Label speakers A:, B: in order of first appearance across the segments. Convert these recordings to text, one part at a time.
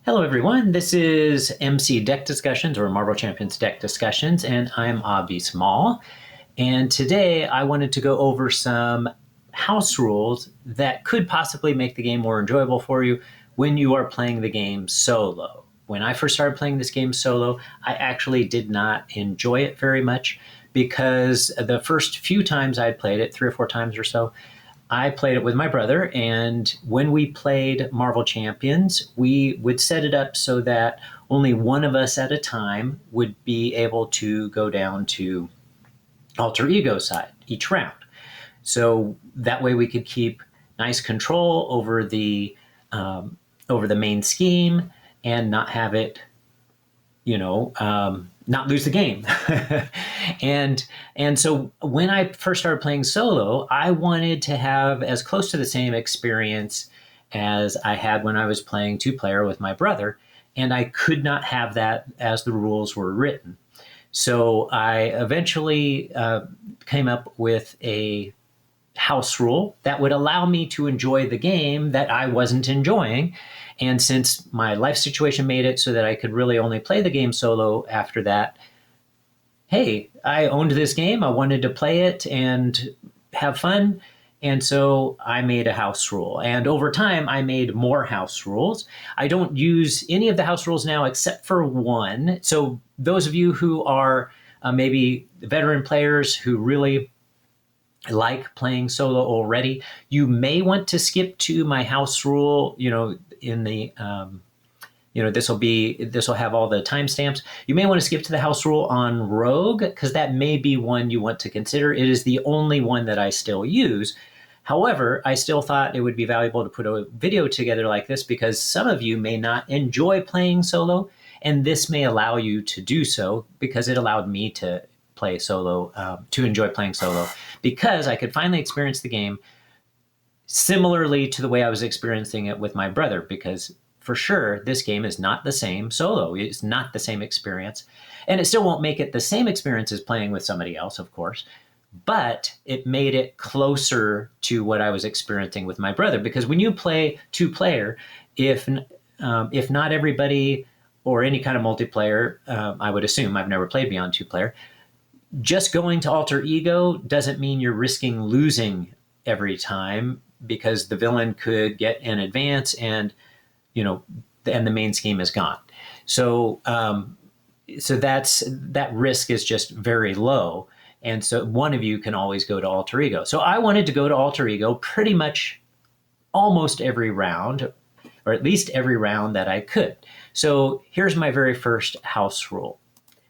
A: Hello, everyone. This is MC Deck Discussions or Marvel Champions Deck Discussions, and I'm Avi Small. And today I wanted to go over some house rules that could possibly make the game more enjoyable for you when you are playing the game solo. When I first started playing this game solo, I actually did not enjoy it very much because the first few times I played it, 3 or 4 times or so, I played it with my brother, and when we played Marvel Champions, we would set it up so that only one of us at a time would be able to go down to alter ego side each round. So that way we could keep nice control over the main scheme and not have it, not lose the game. and so when I first started playing solo, I wanted to have as close to the same experience as I had when I was playing 2-player with my brother, and I could not have that as the rules were written. So I eventually came up with a house rule that would allow me to enjoy the game that I wasn't enjoying. And since my life situation made it so that I could really only play the game solo after that, hey, I owned this game. I wanted to play it and have fun. And so I made a house rule. And over time, I made more house rules. I don't use any of the house rules now except for one. So those of you who are maybe veteran players who really like playing solo already, you may want to skip to my house rule, in the this will have all the timestamps. You may want to skip to the house rule on Rogue because that may be one you want to consider. It is the only one that I still use. However, I still thought it would be valuable to put a video together like this because some of you may not enjoy playing solo, and this may allow you to do so because it allowed me to play solo, to enjoy playing solo, because I could finally experience the game similarly to the way I was experiencing it with my brother, because for sure, this game is not the same solo. It's not the same experience. And it still won't make it the same experience as playing with somebody else, of course, but it made it closer to what I was experiencing with my brother. Because when you play 2-player, if not everybody or any kind of multiplayer, I would assume, I've never played beyond 2-player, just going to alter ego doesn't mean you're risking losing every time, because the villain could get an advance and the main scheme is gone. So that risk is just very low. And so one of you can always go to alter ego. So I wanted to go to alter ego pretty much almost every round, or at least every round that I could. So here's my very first house rule.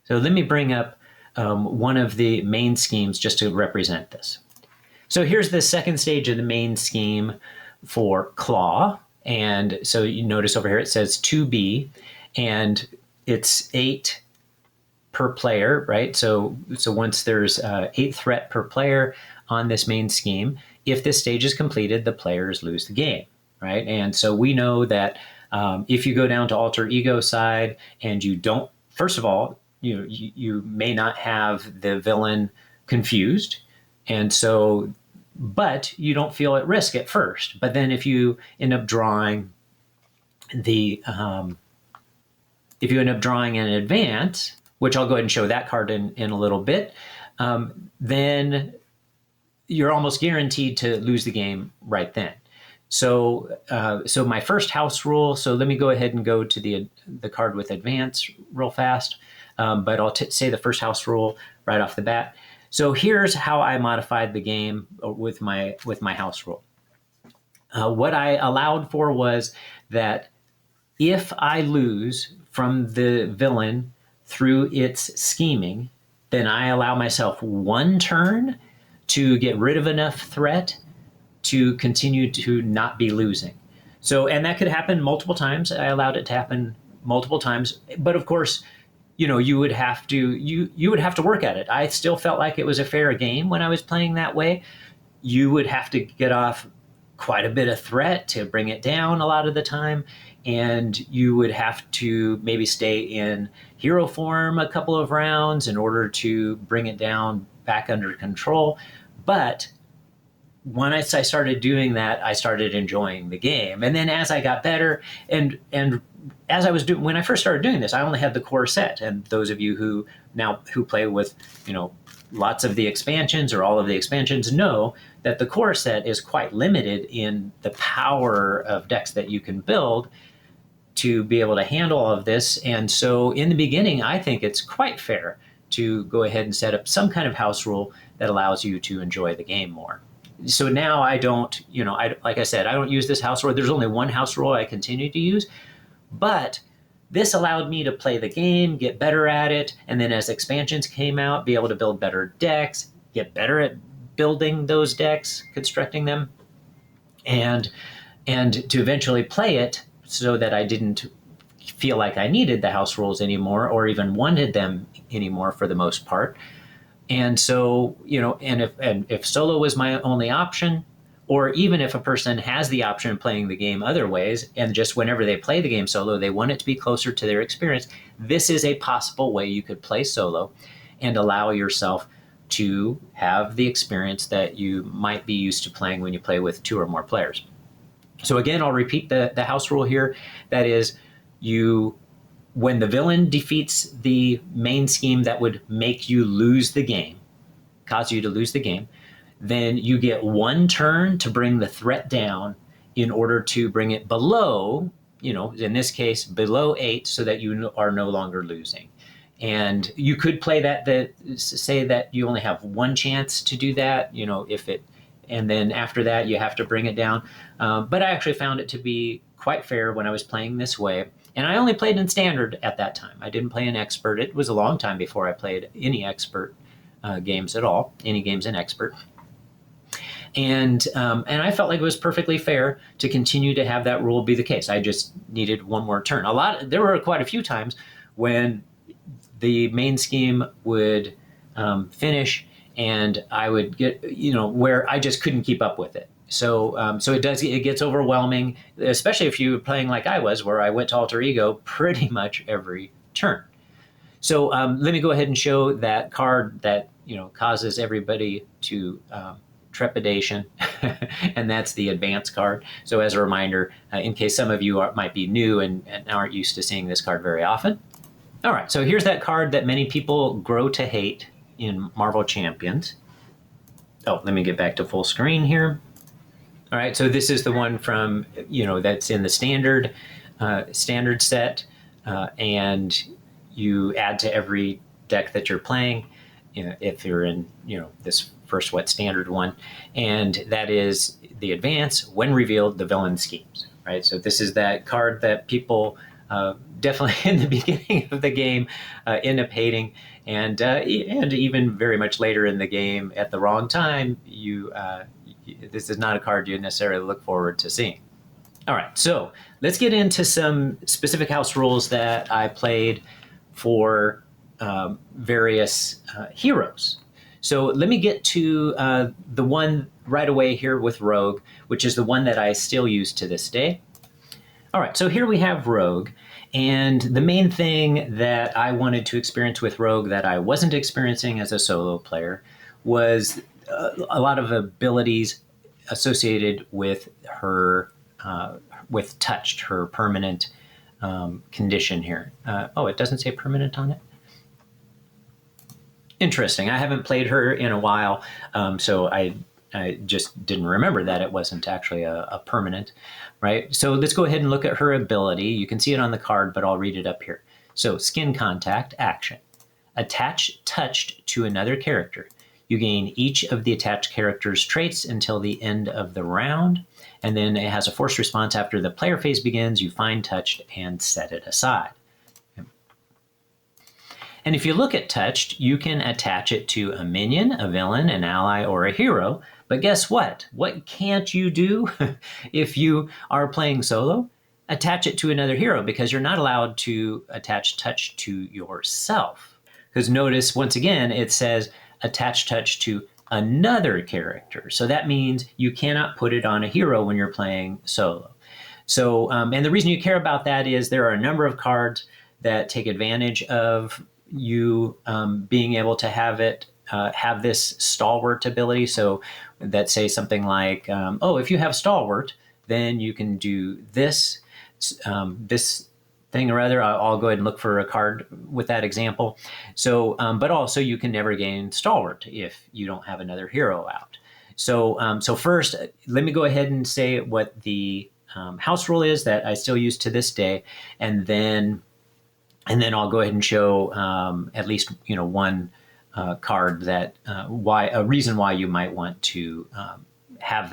A: So let me bring up one of the main schemes just to represent this. So here's the second stage of the main scheme for Claw. And so you notice over here it says 2B, and it's 8 per player, right? So once there's 8 threat per player on this main scheme, if this stage is completed, the players lose the game, right? And so we know that if you go down to alter ego side and you don't, first of all, you may not have the villain confused, and so, but you don't feel at risk at first. But then if you end up drawing an advance, which I'll go ahead and show that card in a little bit, then you're almost guaranteed to lose the game right then. So my first house rule, so let me go ahead and go to the card with advance real fast. But I'll say the first house rule right off the bat. So here's how I modified the game with my house rule. What I allowed for was that if I lose from the villain through its scheming, then I allow myself 1 turn to get rid of enough threat to continue to not be losing. So, and that could happen multiple times. I allowed it to happen multiple times, but of course, you would have to work at it. I still felt like it was a fair game when I was playing that way. You would have to get off quite a bit of threat to bring it down a lot of the time, and you would have to maybe stay in hero form a couple of rounds in order to bring it down back under control. But once I started doing that, I started enjoying the game. And then as I got better, and as I was doing, when I first started doing this, I only had the core set. And those of you who play with, lots of the expansions or all of the expansions know that the core set is quite limited in the power of decks that you can build to be able to handle all of this. And so in the beginning, I think it's quite fair to go ahead and set up some kind of house rule that allows you to enjoy the game more. So now I don't, like I said, I don't use this house rule. There's only one house rule I continue to use, but this allowed me to play the game, get better at it, and then as expansions came out, be able to build better decks, get better at building those decks, constructing them, and to eventually play it so that I didn't feel like I needed the house rules anymore or even wanted them anymore for the most part. And so, and if solo was my only option, or even if a person has the option of playing the game other ways, and just whenever they play the game solo, they want it to be closer to their experience, this is a possible way you could play solo and allow yourself to have the experience that you might be used to playing when you play with 2 or more players. So again, I'll repeat the house rule here. That is, when the villain defeats the main scheme that would make you lose the game, cause you to lose the game, then you get 1 turn to bring the threat down in order to bring it below, in this case, below 8, so that you are no longer losing. And you could play say that you only have 1 chance to do that, and then after that you have to bring it down. But I actually found it to be quite fair when I was playing this way. And I only played in standard at that time. I didn't play in expert. It was a long time before I played any expert games at all, any games in expert. And I felt like it was perfectly fair to continue to have that rule be the case. I just needed 1 more turn. There were quite a few times when the main scheme would finish and I would get, where I just couldn't keep up with it. So it gets overwhelming, especially if you were playing like I was, where I went to alter ego pretty much every turn. So let me go ahead and show that card that causes everybody to trepidation, and that's the advance card. So as a reminder, in case some of you might be new and aren't used to seeing this card very often. All right, so here's that card that many people grow to hate in Marvel Champions. Oh, let me get back to full screen here. All right, so this is the one from, that's in the standard set, and you add to every deck that you're playing, if you're in, this first standard one, and that is the advance, when revealed, the villain schemes, right? So this is that card that people definitely in the beginning of the game end up hating, and even very much later in the game at the wrong time, this is not a card you necessarily look forward to seeing. All right, so let's get into some specific house rules that I played for various heroes. So let me get to the one right away here with Rogue, which is the one that I still use to this day. All right, so here we have Rogue, and the main thing that I wanted to experience with Rogue that I wasn't experiencing as a solo player was a lot of abilities associated with her, with touched, her permanent condition here. It doesn't say permanent on it. Interesting. I haven't played her in a while, so I just didn't remember that it wasn't actually a permanent, right? So let's go ahead and look at her ability. You can see it on the card, but I'll read it up here. So skin contact, action. Attach touched to another character. You gain each of the attached character's traits until the end of the round, and then it has a forced response after the player phase begins. You find touched and set it aside. And if you look at touched, you can attach it to a minion, a villain, an ally, or a hero. But guess what? What can't you do if you are playing solo? Attach it to another hero, because you're not allowed to attach touch to yourself. Because notice, once again, it says attach touch to another character. So that means you cannot put it on a hero when you're playing solo. So, and the reason you care about that is there are a number of cards that take advantage of you being able to have it have this stalwart ability. So that say something like, if you have stalwart, then you can do this thing or other. I'll go ahead and look for a card with that example. So, but also you can never gain stalwart if you don't have another hero out. So first, let me go ahead and say what the house rule is that I still use to this day, and then I'll go ahead and show at least one card that a reason why you might want to have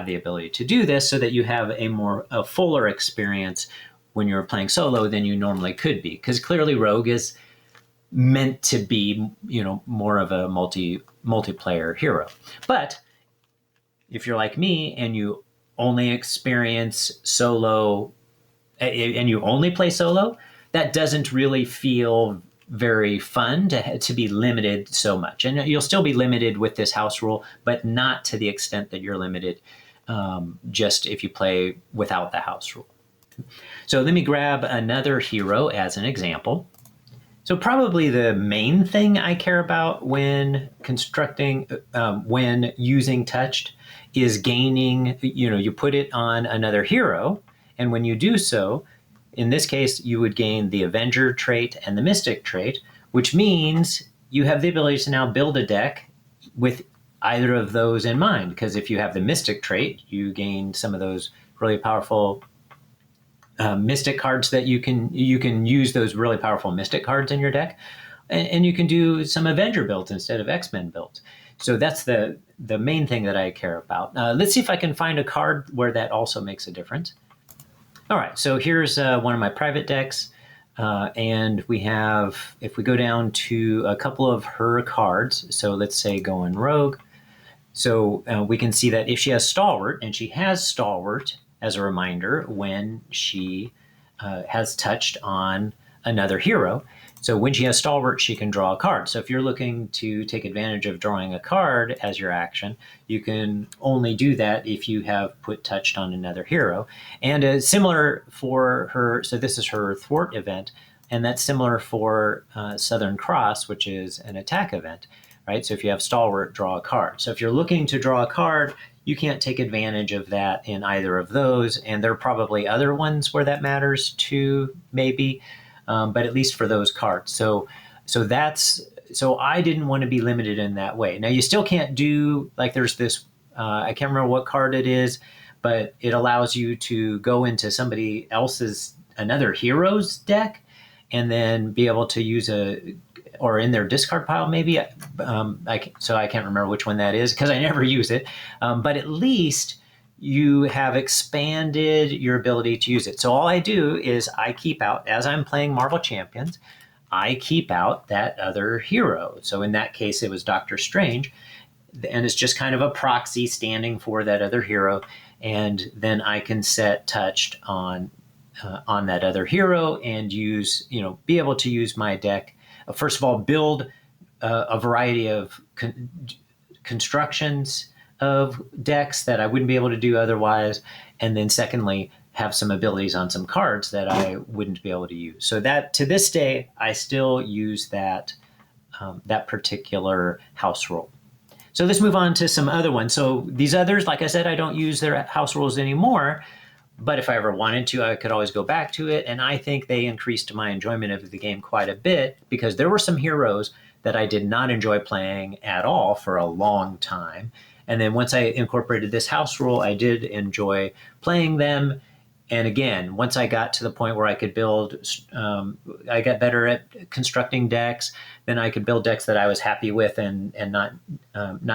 A: the ability to do this, so that you have a fuller experience when you're playing solo than you normally could be, because clearly Rogue is meant to be more of a multiplayer hero. But if you're like me and you only experience solo and you only play solo, that doesn't really feel very fun to be limited so much. And you'll still be limited with this house rule, but not to the extent that you're limited just if you play without the house rule. So let me grab another hero as an example. So probably the main thing I care about when when using touched is gaining, you put it on another hero, and when you do so, in this case, you would gain the Avenger trait and the Mystic trait, which means you have the ability to now build a deck with either of those in mind. Because if you have the Mystic trait, you gain some of those really powerful Mystic cards that you can use those really powerful Mystic cards in your deck, and you can do some Avenger builds instead of X-Men builds. So that's the main thing that I care about. Let's see if I can find a card where that also makes a difference. All right, so here's one of my private decks, and we have, if we go down to a couple of her cards, so let's say going Rogue, so we can see that if she has Stalwart, and she has Stalwart as a reminder when she has touched on another hero. So when she has Stalwart, she can draw a card. So if you're looking to take advantage of drawing a card as your action, you can only do that if you have put touched on another hero. And similar for her, so this is her thwart event, and that's similar for Southern Cross, which is an attack event, right? So if you have Stalwart, draw a card. So if you're looking to draw a card, you can't take advantage of that in either of those. And there are probably other ones where that matters too, maybe. But at least for those cards. So I didn't want to be limited in that way. Now you still can't do, like there's this, I can't remember what card it is, but it allows you to go into somebody else's, another hero's deck, and then be able to use or in their discard pile maybe. So I can't remember which one that is because I never use it. But at least you have expanded your ability to use it. So all I do is I keep out, as I'm playing Marvel Champions, I keep out that other hero. So in that case, it was Doctor Strange, and it's just kind of a proxy standing for that other hero. And then I can set touched on that other hero and use, be able to use my deck. First of all, build a variety of constructions of decks that I wouldn't be able to do otherwise. And then secondly, have some abilities on some cards that I wouldn't be able to use. So that to this day, I still use that particular house rule. So let's move on to some other ones. So these others, like I said, I don't use their house rules anymore, but if I ever wanted to, I could always go back to it. And I think they increased my enjoyment of the game quite a bit, because there were some heroes that I did not enjoy playing at all for a long time. And then once I incorporated this house rule, I did enjoy playing them. And again, once I got to the point where I could build, I got better at constructing decks, then I could build decks that I was happy with and not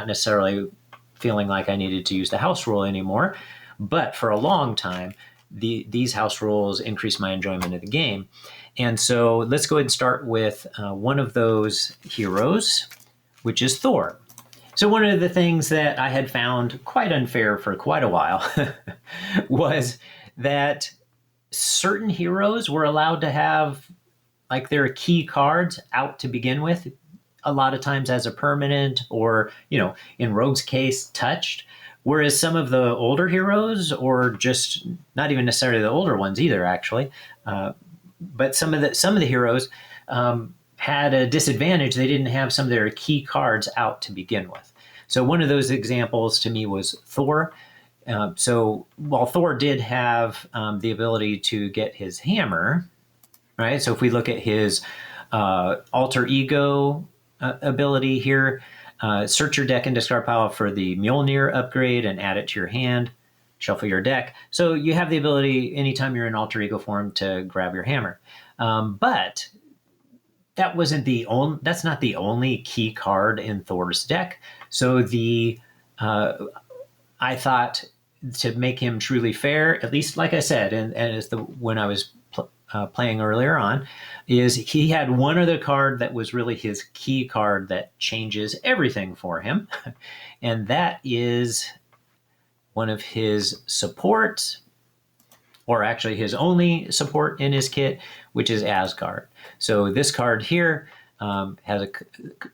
A: necessarily feeling like I needed to use the house rule anymore. But for a long time, these house rules increased my enjoyment of the game. And so let's go ahead and start with one of those heroes, which is Thor. So one of the things that I had found quite unfair for quite a while was that certain heroes were allowed to have like their key cards out to begin with, a lot of times as a permanent or, in Rogue's case, touched. Whereas some of the older heroes, or just not even necessarily the older ones either, actually, but some of the heroes had a disadvantage. They didn't have some of their key cards out to begin with. So one of those examples to me was Thor. So while Thor did have the ability to get his hammer, right? So if we look at his alter ego ability here, search your deck and discard pile for the Mjolnir upgrade and add it to your hand. Shuffle your deck. So you have the ability anytime you're in alter ego form to grab your hammer. But that wasn't the only. That's not the only key card in Thor's deck. So I thought to make him truly fair, at least like I said, and as when I was playing earlier on, is he had one other card that was really his key card that changes everything for him, and that is one of his supports, or actually his only support in his kit, which is Asgard. So this card here has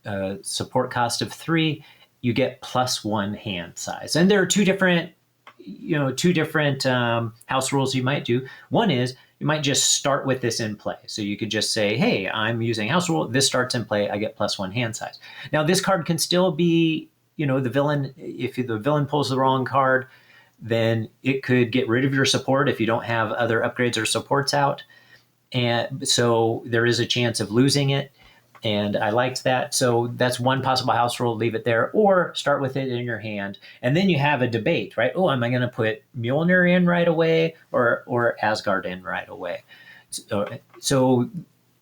A: a support cost of 3. You get +1 hand size, and there are two different house rules you might do. One is you might just start with this in play. So you could just say, hey, I'm using house rule. This starts in play. I get +1 hand size. Now this card can still be, the villain. If the villain pulls the wrong card, then it could get rid of your support if you don't have other upgrades or supports out. And so there is a chance of losing it. And I liked that. So that's one possible house rule, leave it there, or start with it in your hand. And then you have a debate, right? Oh, am I going to put Mjolnir in right away or Asgard in right away? So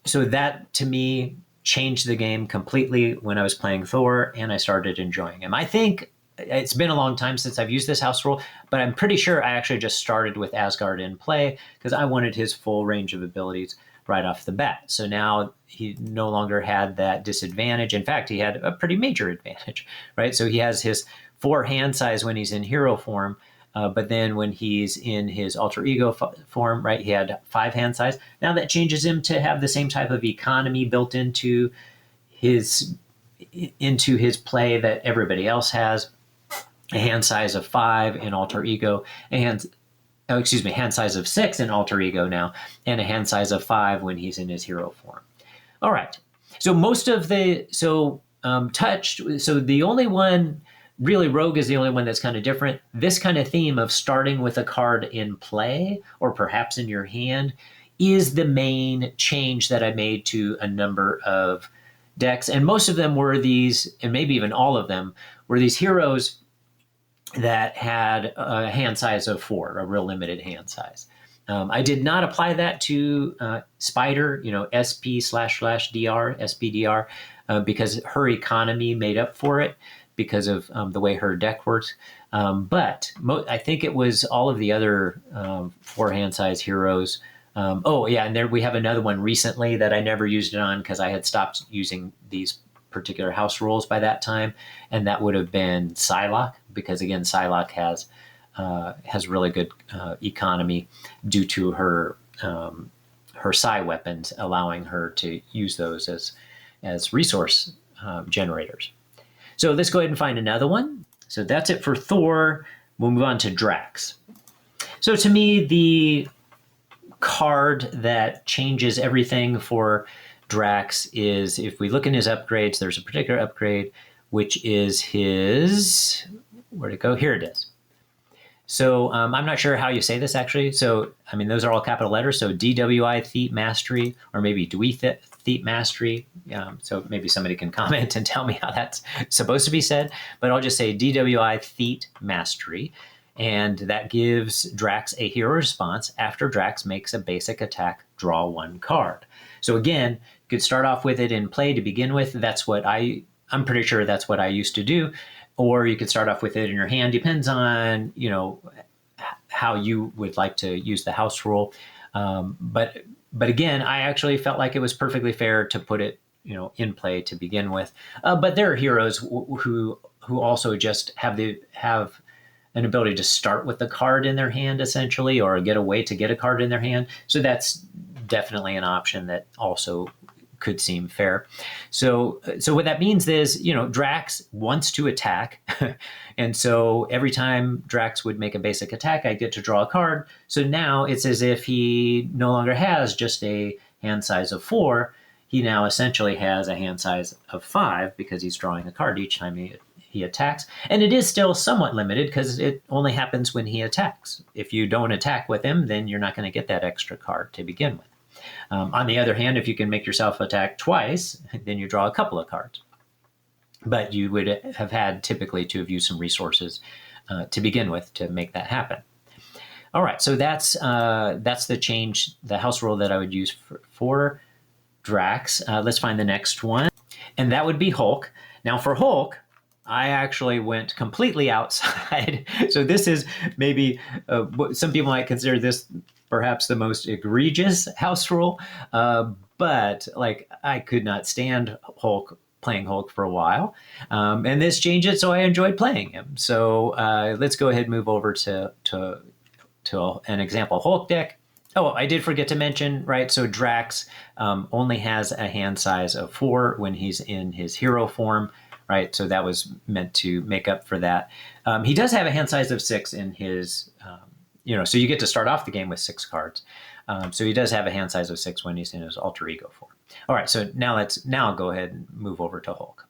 A: that to me changed the game completely when I was playing Thor and I started enjoying him. I think it's been a long time since I've used this house rule, but I'm pretty sure I actually just started with Asgard in play because I wanted his full range of abilities right off the bat. So now he no longer had that disadvantage. In fact, he had a pretty major advantage, right? So he has his 4 hand size when he's in hero form, but then when he's in his alter ego form, right, he had 5 hand size. Now that changes him to have the same type of economy built into his play that everybody else has. A hand size of 5 in alter ego, hand size of 6 in alter ego now, and a hand size of 5 when he's in his hero form. All right. So the only one, really Rogue is the only one that's kind of different. This kind of theme of starting with a card in play or perhaps in your hand is the main change that I made to a number of decks. And most of them were these, and maybe even all of them, were these heroes that had a hand size of 4, a real limited hand size. I did not apply that to Spider, SP//DR, SPDR, because her economy made up for it because of the way her deck works. But I think it was all of the other 4 hand size heroes. And there we have another one recently that I never used it on because I had stopped using these particular house rules by that time, and that would have been Psylocke, because again, Psylocke has really good economy due to her psi weapons, allowing her to use those as resource generators. So let's go ahead and find another one. So that's it for Thor. We'll move on to Drax. So to me, the card that changes everything for Drax is, if we look in his upgrades, there's a particular upgrade, which is his, where'd it go? Here it is. So I'm not sure how you say this actually. So, I mean, those are all capital letters. So DWI Thief Mastery, or maybe Dwi Thief Mastery. So maybe somebody can comment and tell me how that's supposed to be said, but I'll just say DWI Thief Mastery. And that gives Drax a hero response after Drax makes a basic attack, draw 1 card. So again, you could start off with it in play to begin with. That's what I'm pretty sure that's what I used to do. Or you could start off with it in your hand. Depends on, how you would like to use the house rule. But again, I actually felt like it was perfectly fair to put it, in play to begin with. But there are heroes who also just have an ability to start with the card in their hand, essentially, or get a way to get a card in their hand. So that's definitely an option that also could seem fair. So what that means is, Drax wants to attack. And so every time Drax would make a basic attack, I get to draw a card. So now it's as if he no longer has just a hand size of 4. he now essentially has a hand size of 5 because he's drawing a card each time he attacks. And it is still somewhat limited because it only happens when he attacks. If you don't attack with him, then you're not going to get that extra card to begin with. On the other hand, if you can make yourself attack twice, then you draw a couple of cards. But you would have had typically to have used some resources to begin with to make that happen. All right, so that's the change, the house rule that I would use for Drax. Let's find the next one, and that would be Hulk. Now for Hulk, I actually went completely outside. So this is maybe, some people might consider this perhaps the most egregious house rule, but like I could not stand playing Hulk for a while, and this changed it, so I enjoyed playing him. So let's go ahead and move over to an example Hulk deck. Oh, I did forget to mention, right? So Drax only has a hand size of 4 when he's in his hero form, right? So that was meant to make up for that. He does have a hand size of 6 in his, so you get to start off the game with 6 cards. So he does have a hand size of 6 when he's in his alter ego form. All right, so now I'll go ahead and move over to Hulk.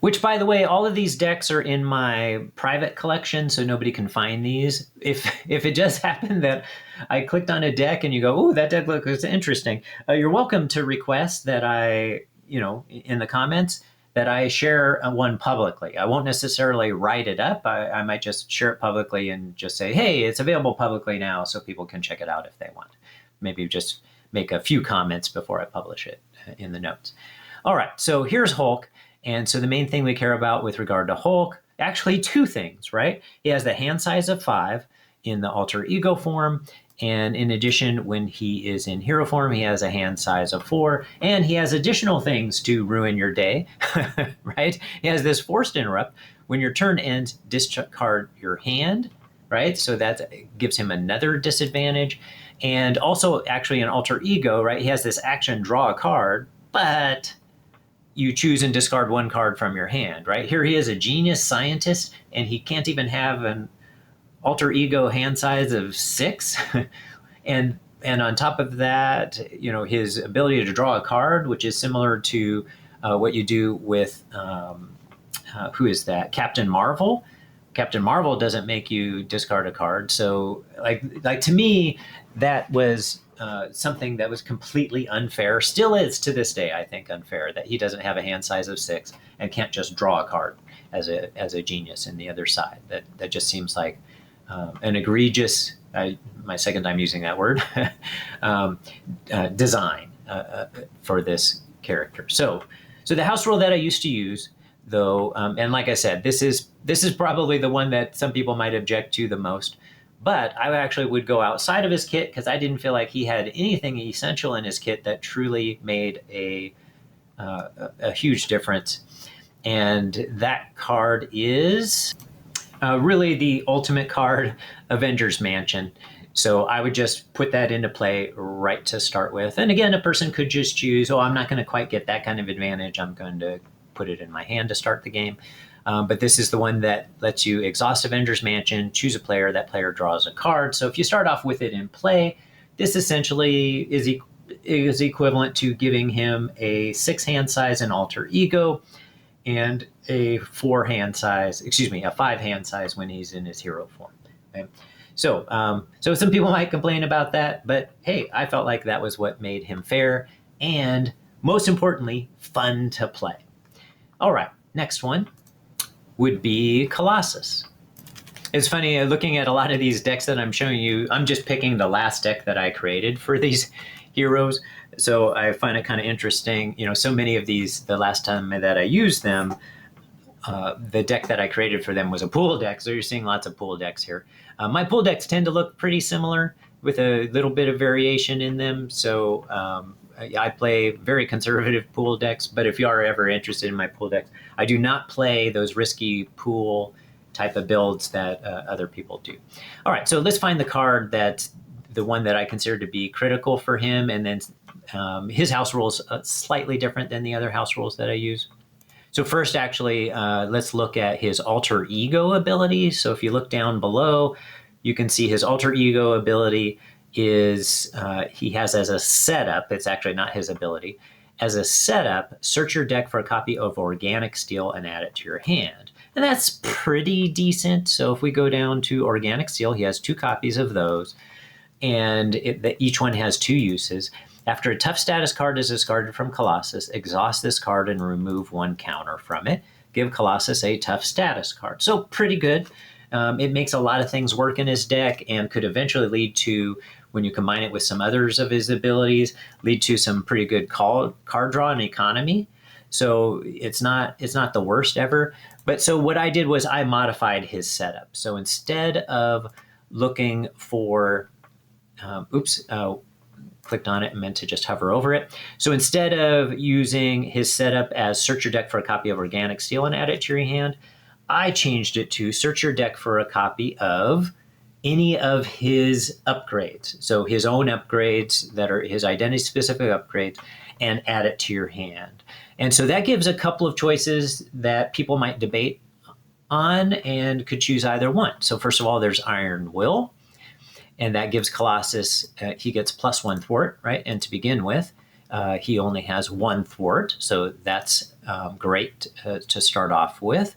A: Which, by the way, all of these decks are in my private collection, so nobody can find these. If it just happened that I clicked on a deck and you go, "Oh, that deck looks interesting," you're welcome to request that I, in the comments, that I share one publicly. I won't necessarily write it up. I might just share it publicly and just say, "Hey, it's available publicly now," so people can check it out if they want. Maybe just make a few comments before I publish it in the notes. All right, so here's Hulk. And so the main thing we care about with regard to Hulk, actually 2 things, right? He has the hand size of 5 in the alter ego form. And in addition, when he is in hero form, he has a hand size of 4. And he has additional things to ruin your day, right? He has this forced interrupt. When your turn ends, discard your hand, right? So that gives him another disadvantage. And also actually an alter ego, right? He has this action, draw a card, but you choose and discard 1 card from your hand, right? Here he is, a genius scientist, and he can't even have an alter ego hand size of 6. and on top of that, his ability to draw a card, which is similar to what you do with, who is that? Captain Marvel. Captain Marvel doesn't make you discard a card. So like to me, that was something that was completely unfair. Still is to this day, I think, unfair that he doesn't have a hand size of 6 and can't just draw a card as a genius in the other side. That just seems like an egregious, my second time using that word, design for this character. So the house rule that I used to use, though, and like I said, this is probably the one that some people might object to the most. But I actually would go outside of his kit because I didn't feel like he had anything essential in his kit that truly made a huge difference. And that card is really the ultimate card, Avengers Mansion. So I would just put that into play right to start with. And again, a person could just choose, I'm not going to quite get that kind of advantage. I'm going to put it in my hand to start the game. But this is the one that lets you exhaust Avengers Mansion, choose a player, that player draws a card. So if you start off with it in play, this essentially is equivalent to giving him a 6 hand size in alter ego and a 5 hand size when he's in his hero form. Okay? So some people might complain about that, but hey, I felt like that was what made him fair and, most importantly, fun to play. All right, next one would be Colossus. It's funny, looking at a lot of these decks that I'm showing you, I'm just picking the last deck that I created for these heroes. So I find it kind of interesting. So many of these, the last time that I used them, the deck that I created for them was a pool deck. So you're seeing lots of pool decks here. My pool decks tend to look pretty similar with a little bit of variation in them. So I play very conservative pool decks, but if you are ever interested in my pool decks, I do not play those risky pool type of builds that other people do. All right, so let's find the card that's the one that I consider to be critical for him, and then his house rules slightly different than the other house rules that I use. So first, actually, let's look at his alter ego ability. So if you look down below, you can see his alter ego ability is he has as a setup, it's actually not his ability, As a setup, search your deck for a copy of Organic Steel and add it to your hand. And that's pretty decent. So if we go down to Organic Steel, he has 2 copies of those, and each one has 2 uses. After a tough status card is discarded from Colossus, exhaust this card and remove 1 counter from it. Give Colossus a tough status card. So pretty good. It makes a lot of things work in his deck and could eventually lead to, when you combine it with some others of his abilities, lead to some pretty good card draw and economy. So it's not the worst ever. But so what I did was I modified his setup. So instead of looking for, clicked on it and meant to just hover over it. So instead of using his setup as search your deck for a copy of Organic Steel and add it to your hand, I changed it to search your deck for a copy of any of his upgrades. So his own upgrades that are his identity-specific upgrades, and add it to your hand. And so that gives a couple of choices that people might debate on and could choose either one. So first of all, there's Iron Will, and that gives Colossus, he gets +1 thwart, right? And to begin with, he only has 1 thwart, so that's great to start off with.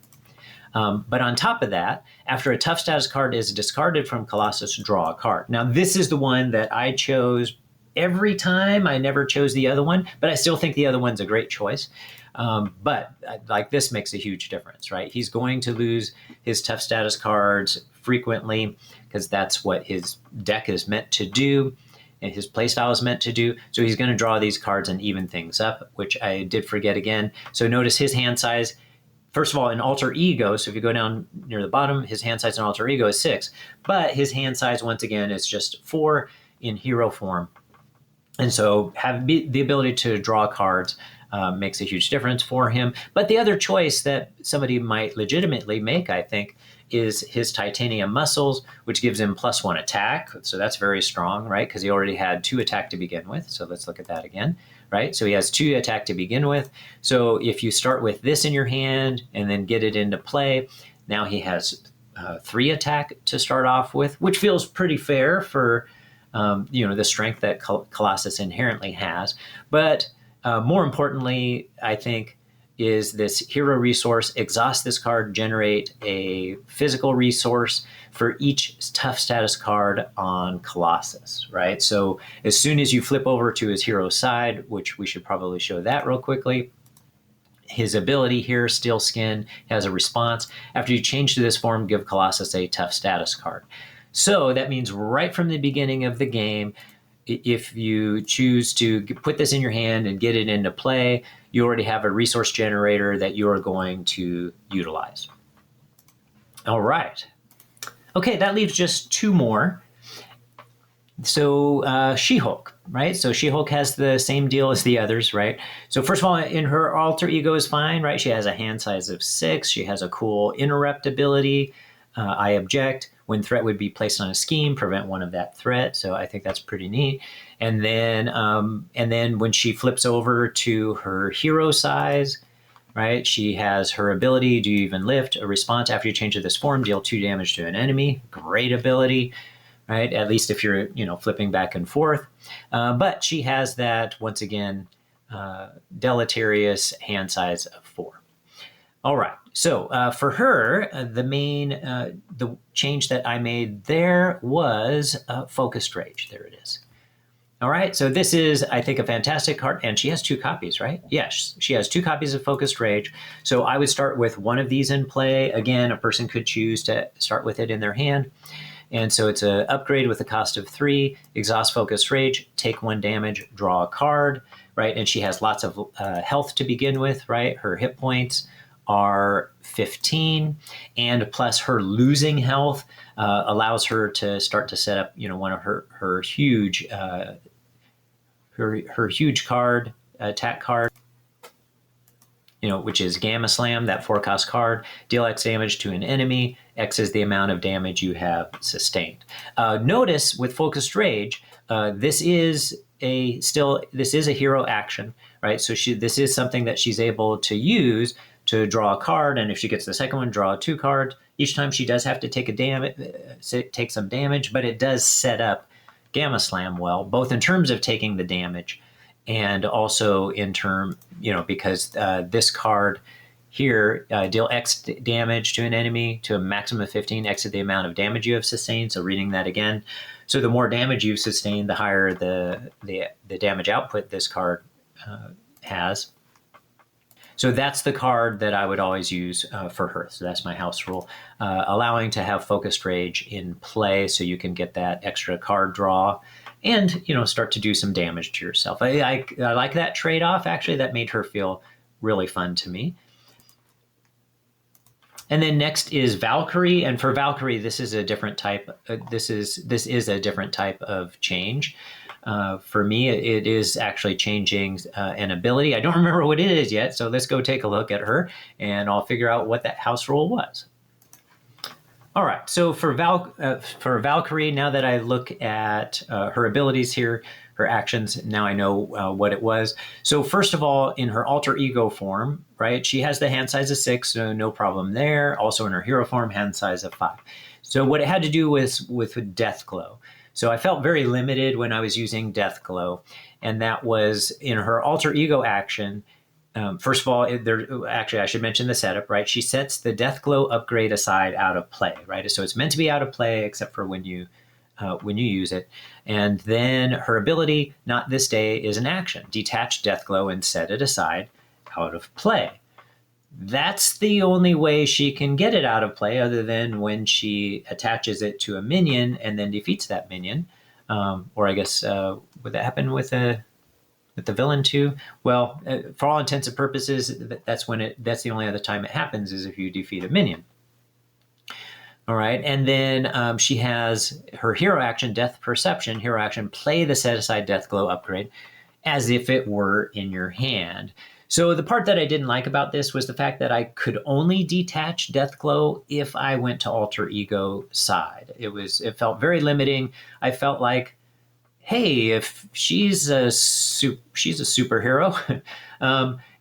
A: But on top of that, after a tough status card is discarded from Colossus, draw a card. Now, this is the one that I chose every time. I never chose the other one, but I still think the other one's a great choice. But like, this makes a huge difference, right? He's going to lose his tough status cards frequently because that's what his deck is meant to do and his playstyle is meant to do. So he's going to draw these cards and even things up, which I did forget again. So notice his hand size. First of all, in Alter Ego, so if you go down near the bottom, his hand size in Alter Ego is 6. But his hand size, once again, is just 4 in hero form. And so have the ability to draw cards makes a huge difference for him. But the other choice that somebody might legitimately make, I think, is his Titanium Muscles, which gives him +1 attack. So that's very strong, right? Because he already had 2 attack to begin with. So let's look at that again, right? So he has 2 attack to begin with. So if you start with this in your hand and then get it into play, now he has 3 attack to start off with, which feels pretty fair for the strength that Colossus inherently has. But more importantly, I think, is this hero resource. Exhaust this card, generate a physical resource for each tough status card on Colossus, right? So as soon as you flip over to his hero side, which we should probably show that real quickly, his ability here, Steel Skin, has a response. After you change to this form, give Colossus a tough status card. So that means right from the beginning of the game, if you choose to put this in your hand and get it into play, you already have a resource generator that you are going to utilize. All right. Okay, that leaves just 2 more. So She-Hulk, right? So She-Hulk has the same deal as the others, right? So first of all, in her Alter Ego is fine, right? She has a hand size of 6. She has a cool interrupt ability. I object. When threat would be placed on a scheme, prevent 1 of that threat. So I think that's pretty neat. And then when she flips over to her hero size, right, she has her ability, Do You Even Lift? A response after you change to this form, deal 2 damage to an enemy. Great ability, right? At least if you're, flipping back and forth. But she has that, once again, deleterious hand size of 4. All right. So for her, the change that I made there was Focused Rage. There it is. All right. So this is, I think, a fantastic card. And she has 2 copies, right? Yes, she has 2 copies of Focused Rage. So I would start with one of these in play. Again, a person could choose to start with it in their hand. And so it's an upgrade with a cost of 3, exhaust Focused Rage, take 1 damage, draw a card, right? And she has lots of health to begin with, right? Her hit points are 15, and plus her losing health allows her to start to set up, one of her huge card, attack card, which is Gamma Slam, that 4-cost card. Deal X damage to an enemy. X is the amount of damage you have sustained. Notice with Focused Rage, this is a hero action, right? So this is something that she's able to use to draw a card, and if she gets the second one, draw 2 cards. Each time she does have to take some damage, but it does set up Gamma Slam well, both in terms of taking the damage and also in term, because this card here, deal X damage to an enemy to a maximum of 15, X is the amount of damage you have sustained. So reading that again. So the more damage you've sustained, the higher the damage output this card has. So that's the card that I would always use for her. So that's my house rule, allowing to have focused rage in play, so you can get that extra card draw, and start to do some damage to yourself. I like that trade-off. Actually, that made her feel really fun to me. And then next is Valkyrie, and for Valkyrie, this is a different type. This is a different type of change. For me, it is actually changing an ability. I don't remember what it is yet, so let's go take a look at her, and I'll figure out what that house rule was. All right, so for Valkyrie, now that I look at her abilities here, her actions, now I know what it was. So first of all, in her alter ego form, right, she has the hand size of 6, so no problem there. Also in her hero form, hand size of 5. So what it had to do was with Death Glow. So I felt very limited when I was using Death Glow, and that was in her alter ego action. First of all, actually, I should mention the setup, right? She sets the Death Glow upgrade aside out of play, right? So it's meant to be out of play except for when you use it. And then her ability, Not This Day, is an action. Detach Death Glow and set it aside out of play. That's the only way she can get it out of play, other than when she attaches it to a minion and then defeats that minion. Or I guess, would that happen with the villain too? Well, for all intents and purposes, that's the only other time it happens, is if you defeat a minion. All right, and then she has her hero action, Death Perception. Hero action, play the set aside Death Glow upgrade as if it were in your hand. So the part that I didn't like about this was the fact that I could only detach Death Glow if I went to alter ego side. It felt very limiting. I felt like, hey, if she's a superhero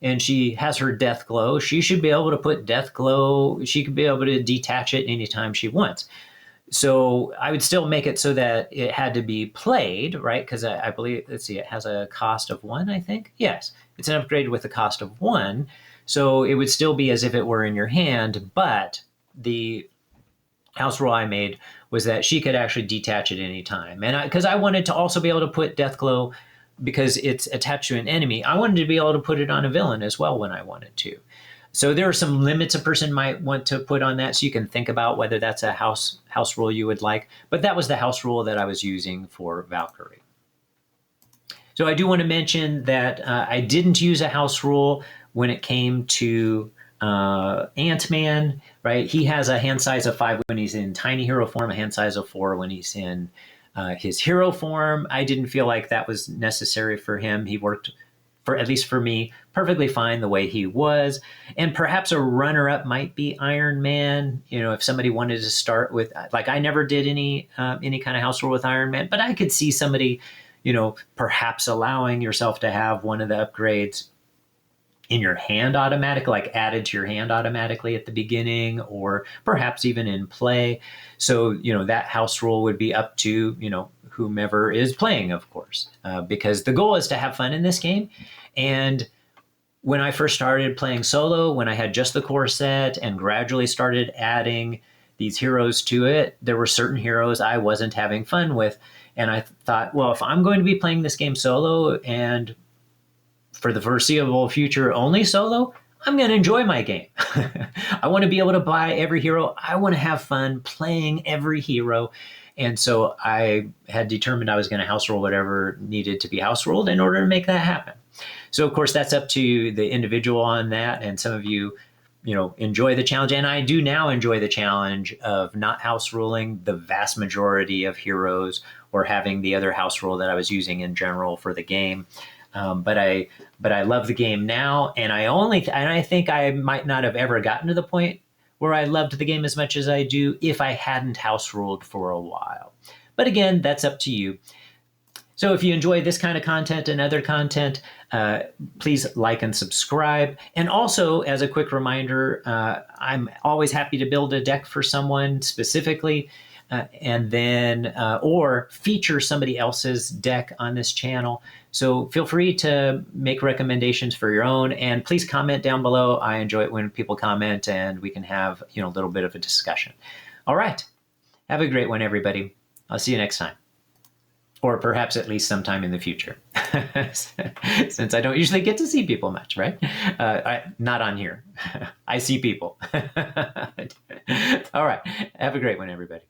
A: and she has her Death Glow, she should be able to put Death Glow. She could be able to detach it anytime she wants. So I would still make it so that it had to be played, right? Because I believe, let's see, it has a cost of 1, I think. Yes, it's an upgrade with a cost of 1. So it would still be as if it were in your hand, but the house rule I made was that she could actually detach at any time. And because I wanted to also be able to put Death Glow, because it's attached to an enemy, I wanted to be able to put it on a villain as well when I wanted to. So there are some limits a person might want to put on that, so you can think about whether that's a house rule you would like. But that was the house rule that I was using for Valkyrie. So I do want to mention that I didn't use a house rule when it came to Ant-Man, right? He has a hand size of 5 when he's in tiny hero form, a hand size of 4 when he's in his hero form. I didn't feel like that was necessary for him. He worked, at least for me, perfectly fine the way he was. And perhaps a runner-up might be Iron Man. If somebody wanted to start with, like, I never did any kind of house rule with Iron Man, but I could see somebody, perhaps allowing yourself to have one of the upgrades in your hand automatically, like added to your hand automatically at the beginning, or perhaps even in play. So, that house rule would be up to, whomever is playing, of course, because the goal is to have fun in this game. And when I first started playing solo, when I had just the core set and gradually started adding these heroes to it, there were certain heroes I wasn't having fun with. And I thought, well, if I'm going to be playing this game solo and for the foreseeable future only solo, I'm going to enjoy my game. I want to be able to buy every hero. I want to have fun playing every hero. And so I had determined I was going to house rule whatever needed to be house ruled in order to make that happen. So, of course, that's up to the individual on that. And some of you, enjoy the challenge. And I do now enjoy the challenge of not house ruling the vast majority of heroes or having the other house rule that I was using in general for the game. But I love the game now, and I think I might not have ever gotten to the point where I loved the game as much as I do if I hadn't house ruled for a while. But again, that's up to you. So if you enjoy this kind of content and other content, please like and subscribe. And also, as a quick reminder, I'm always happy to build a deck for someone specifically, and then or feature somebody else's deck on this channel. So feel free to make recommendations for your own, and please comment down below. I enjoy it when people comment and we can have, a little bit of a discussion. All right. Have a great one, everybody. I'll see you next time. Or perhaps at least sometime in the future, since I don't usually get to see people much, right? Not on here. I see people. All right. Have a great one, everybody.